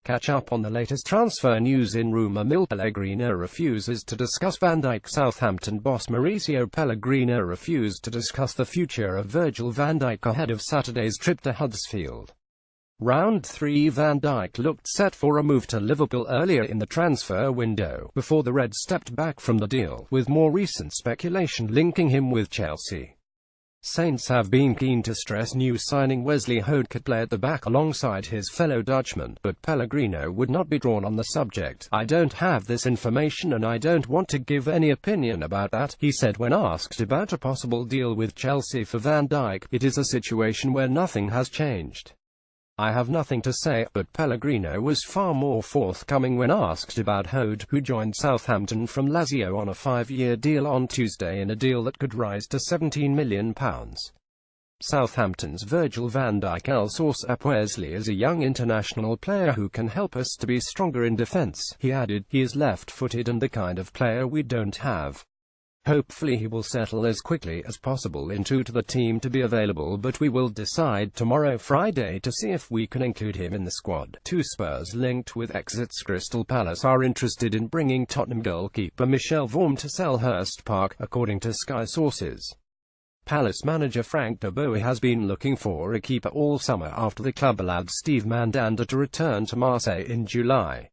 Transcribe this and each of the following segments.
Catch up on the latest transfer news in rumour mill. Pellegrino refuses to discuss Van Dijk. Southampton boss Mauricio Pellegrino refused to discuss the future of Virgil van Dijk ahead of Saturday's trip to Huddersfield. Round 3. Van Dijk looked set for a move to Liverpool earlier in the transfer window, before the Reds stepped back from the deal, with more recent speculation linking him with Chelsea. Saints have been keen to stress new signing Wesley Hoed could play at the back alongside his fellow Dutchman, but Pellegrino would not be drawn on the subject. "I don't have this information and I don't want to give any opinion about that," he said when asked about a possible deal with Chelsea for Van Dijk. "It is a situation where nothing has changed. I have nothing to say," but Pellegrino was far more forthcoming when asked about Hoed, who joined Southampton from Lazio on a 5-year deal on Tuesday in a deal that could rise to £17 million. Southampton's Virgil van Dijk El source up Wesley is a young international player who can help us to be stronger in defence, he added. "He is left-footed and the kind of player we don't have. Hopefully he will settle as quickly as possible into the team to be available, but we will decide tomorrow Friday to see if we can include him in the squad." 2 Spurs linked with exits. Crystal Palace are interested in bringing Tottenham goalkeeper Michel Vorm to Selhurst Park, according to Sky sources. Palace manager Frank de Boer has been looking for a keeper all summer after the club allowed Steve Mandanda to return to Marseille in July.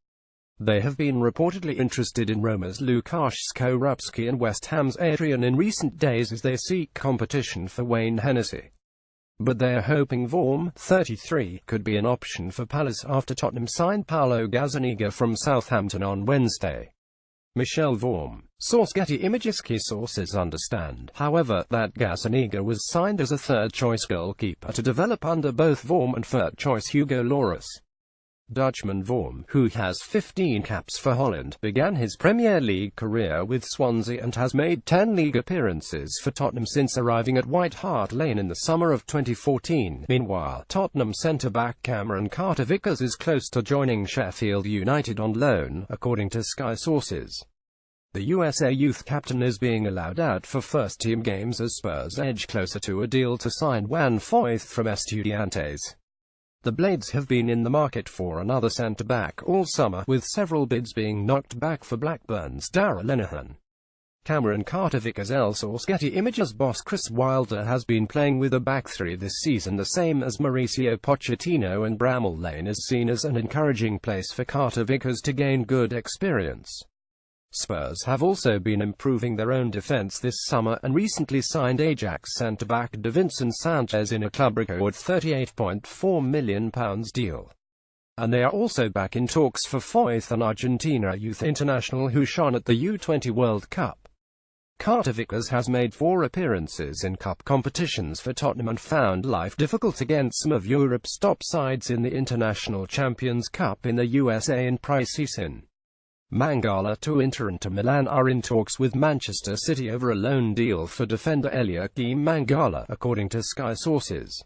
They have been reportedly interested in Roma's Łukasz Skorupski and West Ham's Adrian in recent days as they seek competition for Wayne Hennessy. But they are hoping Vorm, 33, could be an option for Palace after Tottenham signed Paulo Gazzaniga from Southampton on Wednesday. Michel Vorm. Source Getty Images. Key sources understand, however, that Gazzaniga was signed as a third-choice goalkeeper to develop under both Vorm and third-choice Hugo Lloris. Dutchman Vorm, who has 15 caps for Holland, began his Premier League career with Swansea and has made 10 league appearances for Tottenham since arriving at White Hart Lane in the summer of 2014. Meanwhile, Tottenham centre-back Cameron Carter-Vickers is close to joining Sheffield United on loan, according to Sky sources. The USA youth captain is being allowed out for first-team games as Spurs edge closer to a deal to sign Juan Foyth from Estudiantes. The Blades have been in the market for another centre-back all summer, with several bids being knocked back for Blackburn's Darragh Lenihan. Cameron Carter-Vickers. El source Getty Images. Boss Chris Wilder has been playing with a back three this season, the same as Mauricio Pochettino, and Bramall Lane is seen as an encouraging place for Carter-Vickers to gain good experience. Spurs have also been improving their own defence this summer, and recently signed Ajax centre-back Davinson Sanchez in a club record £38.4 million deal. And they are also back in talks for Foyth, an Argentina youth international who shone at the U20 World Cup. Carter-Vickers has made 4 appearances in cup competitions for Tottenham and found life difficult against some of Europe's top sides in the International Champions Cup in the USA and pre-season. Mangala to Inter and to Milan are in talks with Manchester City over a loan deal for defender Eliaquim Mangala, according to Sky sources.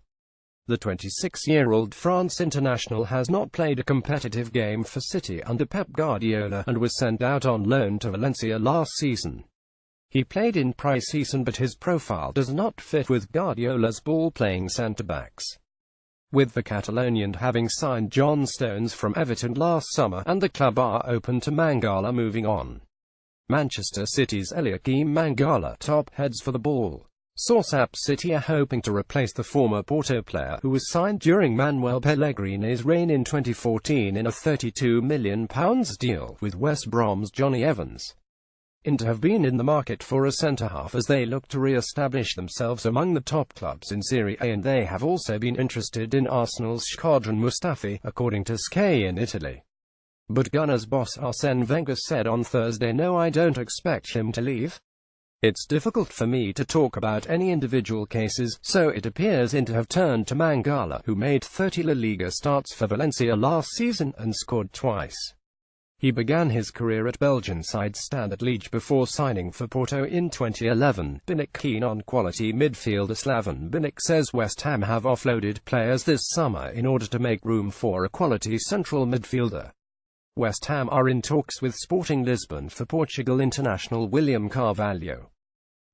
The 26-year-old France international has not played a competitive game for City under Pep Guardiola, and was sent out on loan to Valencia last season. He played in pre-season, but his profile does not fit with Guardiola's ball-playing centre-backs. With the Catalonian having signed John Stones from Everton last summer, and the club are open to Mangala moving on. Manchester City's Eliaquim Mangala top heads for the ball. Source App City are hoping to replace the former Porto player, who was signed during Manuel Pellegrini's reign in 2014 in a £32 million deal with West Brom's Johnny Evans. Inter have been in the market for a centre-half as they look to re-establish themselves among the top clubs in Serie A, and they have also been interested in Arsenal's Shkodran Mustafi, according to Sky in Italy. But Gunners boss Arsene Wenger said on Thursday, "No, I don't expect him to leave. It's difficult for me to talk about any individual cases, so it appears Inter have turned to Mangala, who made 30 La Liga starts for Valencia last season, and scored twice." He began his career at Belgian side Standard Liège before signing for Porto in 2011. Binic keen on quality midfielder. Slaven Binic says West Ham have offloaded players this summer in order to make room for a quality central midfielder. West Ham are in talks with Sporting Lisbon for Portugal international William Carvalho.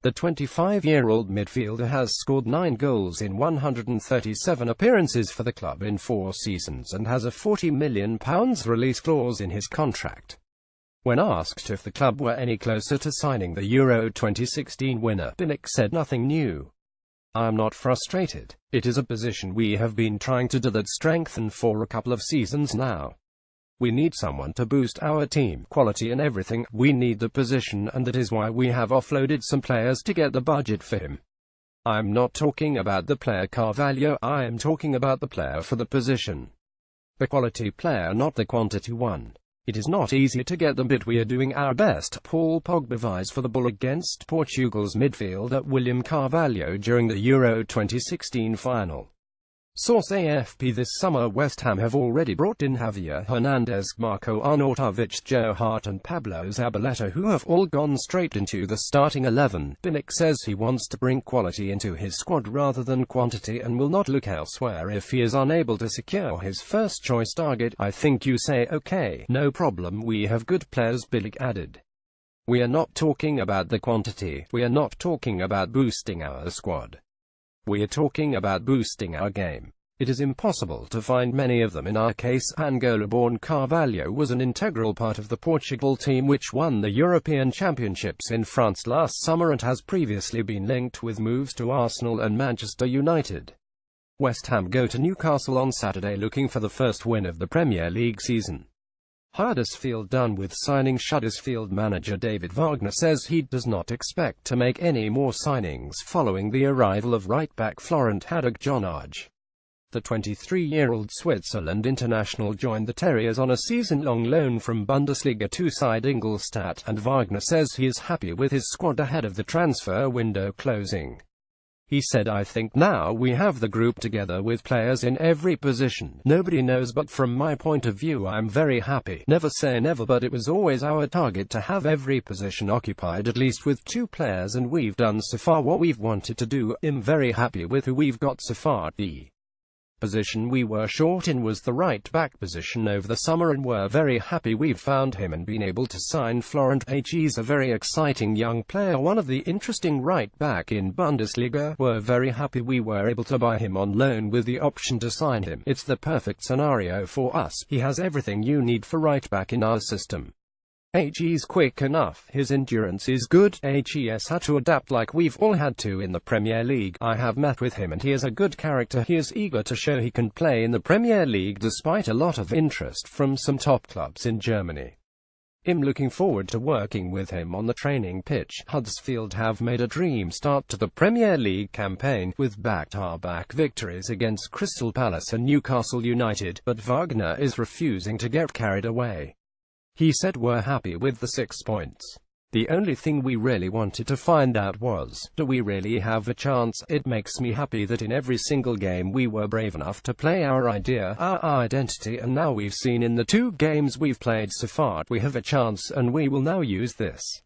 The 25-year-old midfielder has scored 9 goals in 137 appearances for the club in 4 seasons and has a £40 million release clause in his contract. When asked if the club were any closer to signing the Euro 2016 winner, Dijk said nothing new. "I am not frustrated. It is a position we have been trying to strengthen for a couple of seasons now. We need someone to boost our team, quality and everything. We need the position, and that is why we have offloaded some players to get the budget for him. I'm not talking about the player Carvalho, I am talking about the player for the position. The quality player, not the quantity one. It is not easy to get them, but we are doing our best." Paul Pogba vies for the ball against Portugal's midfielder William Carvalho during the Euro 2016 final. Source AFP: this summer West Ham have already brought in Javier Hernandez, Marco Arnautovic, Joe Hart and Pablo Zabaleta, who have all gone straight into the starting 11. Dijk says he wants to bring quality into his squad rather than quantity and will not look elsewhere if he is unable to secure his first choice target. "I think you say okay, no problem, we have good players," Dijk added. "We are not talking about the quantity, we are not talking about boosting our squad. We are talking about boosting our game. It is impossible to find many of them. In our case, Angola-born Carvalho was an integral part of the Portugal team which won the European Championships in France last summer and has previously been linked with moves to Arsenal and Manchester United." West Ham go to Newcastle on Saturday looking for the first win of the Premier League season. Huddersfield done with signing. Huddersfield manager David Wagner says he does not expect to make any more signings following the arrival of right-back Florent Haddock-Jonage. The 23-year-old Switzerland international joined the Terriers on a season-long loan from Bundesliga 2 side Ingolstadt, and Wagner says he is happy with his squad ahead of the transfer window closing. He said, "I think now we have the group together with players in every position. Nobody knows, but from my point of view I'm very happy. Never say never, but it was always our target to have every position occupied at least with 2 players, and we've done so far what we've wanted to do. I'm very happy with who we've got so far." The position we were short in was the right-back position over the summer, and we're very happy we've found him and been able to sign Florent. He's a very exciting young player, one of the interesting right-back in Bundesliga. We're very happy we were able to buy him on loan with the option to sign him. It's the perfect scenario for us. He has everything you need for right-back in our system. He's quick enough, his endurance is good. He's had to adapt like we've all had to in the Premier League. I have met with him and he is a good character. He is eager to show he can play in the Premier League despite a lot of interest from some top clubs in Germany. I'm looking forward to working with him on the training pitch. Huddersfield have made a dream start to the Premier League campaign, with back-to-back victories against Crystal Palace and Newcastle United, but Wagner is refusing to get carried away. He said, "We're happy with the 6 points. The only thing we really wanted to find out was, do we really have a chance? It makes me happy that in every single game we were brave enough to play our idea, our identity, and now we've seen in the 2 games we've played so far, we have a chance and we will now use this."